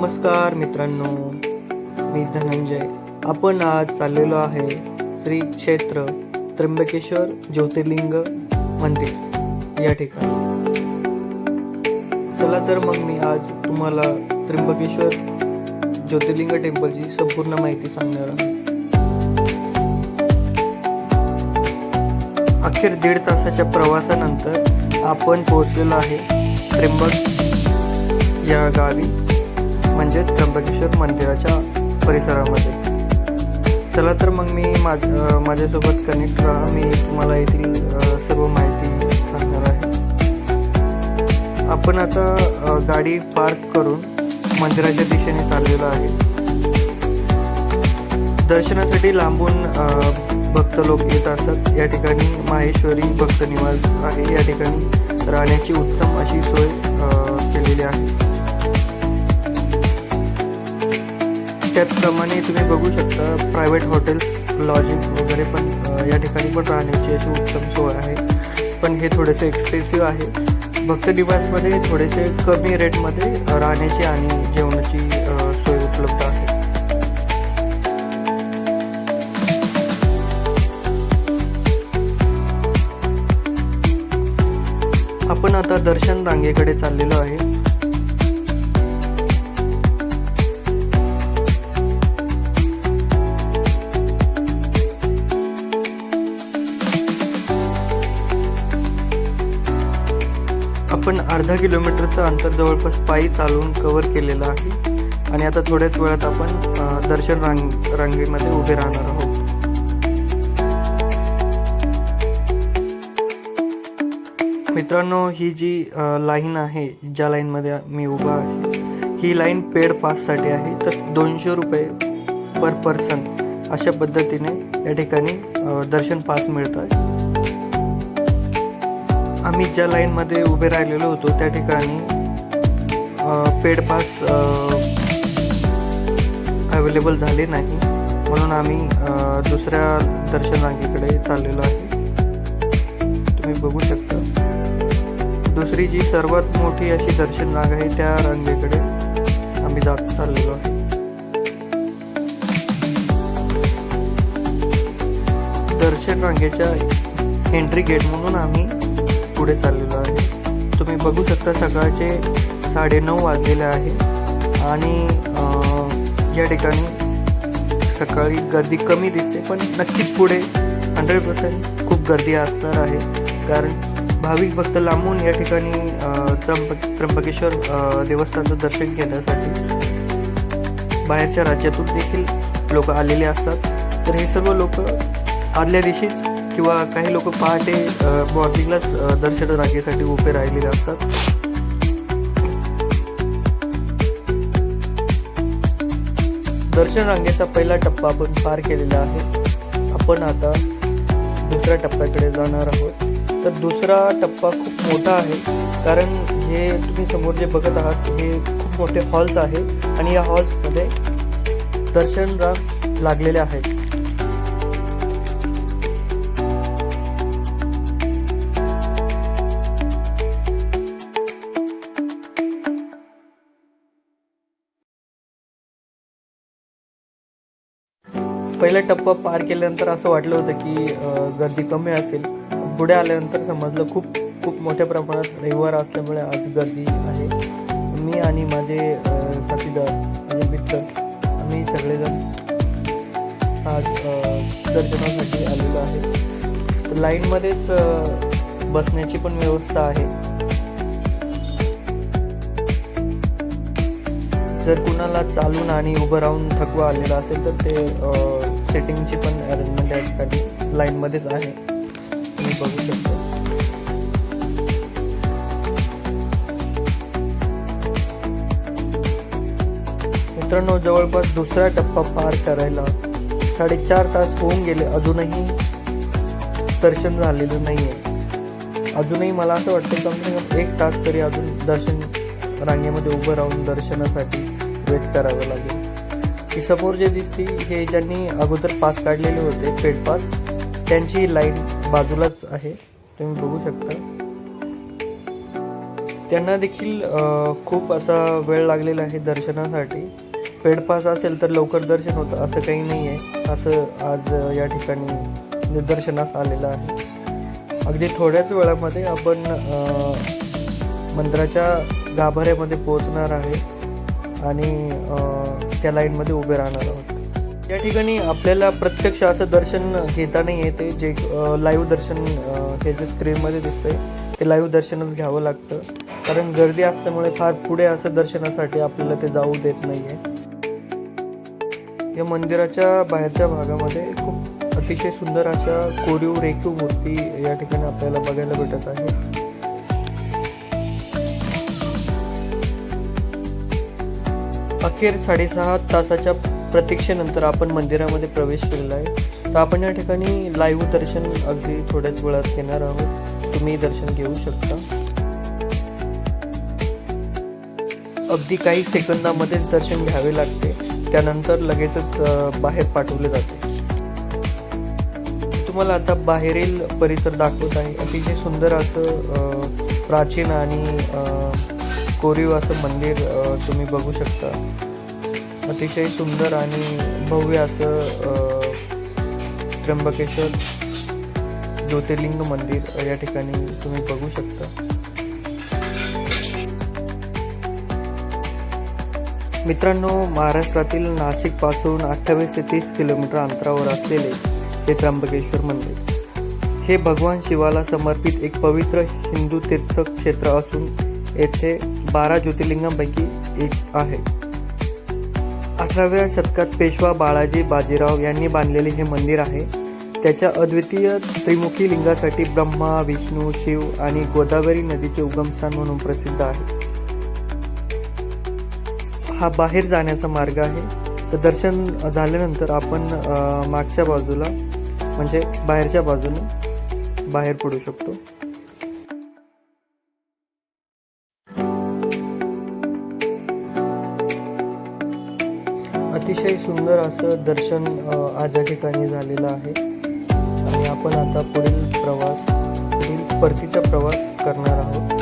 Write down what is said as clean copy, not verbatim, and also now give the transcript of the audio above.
नमस्कार मित्रांनो, मी धनंजय. आपण आज चाललेलो आहे श्री क्षेत्र त्र्यंबकेश्वर ज्योतिर्लिंग मंदिर या ठिकाणी. चला तर मग मी आज तुम्हाला त्र्यंबकेश्वर ज्योतिर्लिंग टेम्पलची संपूर्ण माहिती सांगणार आहे. अखेर 1.5 तासाच्या प्रवासानंतर आपण पोहोचलेलो आहे त्र्यंबक या गावी, म्हणजेच त्र्यंबकेश्वर मंदिराच्या परिसरामध्ये. चला तर मग मी माझ्यासोबत कनेक्ट राहा. मी तुम्हाला येथील सर्व माहिती सांगणार आहे. आपण आता गाडी पार्क करून मंदिराच्या दिशेने चाललेलो आहे. दर्शनासाठी लांबून भक्त लोक येत असतात. या ठिकाणी माहेश्वरी भक्त निवास आहे. या ठिकाणी राहण्याची उत्तम अशी सोय केलेली आहे. त्याचप्रमाणे तुम्ही बघू शकता प्रायव्हेट हॉटेल्स, लॉजिंग वगैरे पण या ठिकाणी पण राहण्याची अशी उत्तम सोय आहे. पण हे थोडेसे एक्सपेन्सिव्ह आहे. भक्त निवासमध्ये थोडेसे कमी रेटमध्ये राहण्याची आणि जेवणाची सोय उपलब्ध आहे. आपण आता दर्शन रांगेकडे चाललेलो आहे. आपण अर्धा किलोमीटरचं अंतर जवळपास पायी चालून कव्हर केलेलं आहे आणि आता थोड्याच वेळात आपण दर्शन रांगेमध्ये उभे राहणार आहोत. मित्रांनो, ही जी लाईन आहे, ज्या लाईनमध्ये मी उभा आहे, ही लाईन पेड पाससाठी आहे. तर 200 रुपये पर पर्सन अशा पद्धतीने या ठिकाणी दर्शन पास मिळत आहे. आम्ही ज्या लाईनमध्ये उभे राहिलेलो होतो त्या ठिकाणी पेड पास अवेलेबल झाले नाही, म्हणून आम्ही दुसऱ्या दर्शन रांगेकडे चाललेलो आहे. तुम्ही बघू शकता. दुसरी जी सर्वात मोठी अशी दर्शन रांग आहे त्या रांगेकडे आम्ही जात चाललेलो आहे. दर्शन रांगेच्या एंट्री गेट म्हणून आम्ही पुढे चाललेलो आहे. तुम्ही बघू शकता सकाळचे 9:30 वाजलेले आहे आणि या ठिकाणी सकाळी गर्दी कमी दिसते, पण नक्कीच पुढे 100% खूप गर्दी असणार आहे. कारण भाविक भक्त लांबून या ठिकाणी त्र्यंबकेश्वर देवस्थानाचं दर्शन घेण्यासाठी बाहेरच्या राज्यातून देखील लोक आलेले असतात. तर हे सर्व लोक आदल्या दिवशीच किंवा काही लोक पहाटे मॉर्निंगलाच दर्शन रांगेसाठी उभे राहिलेले असतात. दर्शन रांगेचा पहिला टप्पा आपण पार केलेला आहे. आपण आता दुसऱ्या टप्प्याकडे जाणार आहोत. तर दुसरा टप्पा खूप मोठा आहे, कारण हे तुम्ही समोर जे बघत आहात हे खूप मोठे हॉल्स आहे आणि या हॉल्समध्ये दर्शन रांग लागलेले आहेत. पहिला टप्पा पार केल्यानंतर असं वाटलं होतं की गर्दी कमी असेल. पुढे आल्यानंतर समजलं खूप मोठ्या प्रमाणात रविवार असल्यामुळे आज गर्दी आहे. मी आणि माझे साथीदार, माझे मित्र, आम्ही सगळेजण आज दर्शनासाठी आलेलो आहे. लाईनमध्येच बसण्याची पण व्यवस्था आहे. जर कुणाला चालून आणि उभं राहून थकवा आलेला असेल तर ते सेटिंगची पण अरेंजमेंट या ठिकाणी लाईनमध्येच आहे. तुम्ही बघू शकता. मित्रांनो, जवळपास दुसरा टप्पा पार करायला 4.5 तास होऊन गेले. अजूनही दर्शन झालेलं नाही आहे. अजूनही मला असं वाटतं कम से कम 1 तास तरी अजून दर्शन रांगेमध्ये उभं राहून दर्शनासाठी वेट करावं लागेल. ही समोर जे दिसते हे ज्यांनी अगोदर पास काढलेले होते, पेड पास, त्यांची लाईन बाजूलाच आहे. तुम्ही बघू शकता. त्यांना देखील खूप असा वेळ लागलेला आहे दर्शनासाठी. पेड पास असेल तर लवकर दर्शन होतं असं काही नाही आहे, असं आज या ठिकाणी निदर्शनास आलेलं आहे. अगदी थोड्याच वेळामध्ये आपण मंदिराच्या गाभाऱ्यामध्ये पोहोचणार आहे आणि त्या लाईनमध्ये उभे राहणार आहोत. या ठिकाणी आपल्याला प्रत्यक्ष असं दर्शन घेता नाही येते, जे लाईव्ह दर्शन हे जे स्क्रीनमध्ये दिसतंय ते लाईव्ह दर्शनच घ्यावं लागतं, कारण गर्दी असल्यामुळे फार पुढे असं दर्शनासाठी आपल्याला ते जाऊ देत नाही आहे. या मंदिराच्या बाहेरच्या भागामध्ये खूप अतिशय सुंदर अशा कोरीव रेखीव मूर्ती या ठिकाणी आपल्याला बघायला भेटत आहे. अखेर 6.5 तासाच्या प्रतीक्षेनंतर आपण मंदिरामध्ये प्रवेश केलेला आहे. तर आपण या ठिकाणी लाईव्ह दर्शन अगदी थोड्याच वेळात घेणार आहोत. तुम्ही दर्शन घेऊ शकता. अगदी काही सेकंदामध्येच दर्शन घ्यावे लागते, त्यानंतर लगेचच बाहेर पाठवले जाते. तुम्हाला आता बाहेरील परिसर दाखवत आहे. अतिशय सुंदर असं प्राचीन आणि कोरीव असं मंदिर तुम्ही बघू शकता. अतिशय सुंदर आणि भव्य असं त्र्यंबकेश्वर ज्योतिर्लिंग मंदिर या ठिकाणी तुम्ही बघू शकता. मित्रांनो, महाराष्ट्रातील नाशिकपासून 28 ते 30 किलोमीटर अंतरावर असलेले हे त्र्यंबकेश्वर मंदिर हे भगवान शिवाला समर्पित एक पवित्र हिंदू तीर्थक्षेत्र असून येथे 12 ज्योतिर्लिंगांपैकी एक आहे. 18व्या शतकात पेशवा बाळाजी बाजीराव यांनी बांधलेले हे मंदिर आहे. त्याच्या अद्वितीय त्रिमुखी लिंगासाठी ब्रह्मा, विष्णू, शिव आणि गोदावरी नदीचे उगमस्थान म्हणून प्रसिद्ध आहे. हा बाहेर जाण्याचा मार्ग आहे. तर दर्शन झाल्यानंतर आपण मागच्या बाजूला म्हणजे बाहेरच्या बाजूने बाहेर पडू शकतो. अतिशय सुंदर असं दर्शन आज या ठिकाणी झालेलं आहे आणि आपण आता पुढील परतीचा प्रवास करणार आहोत.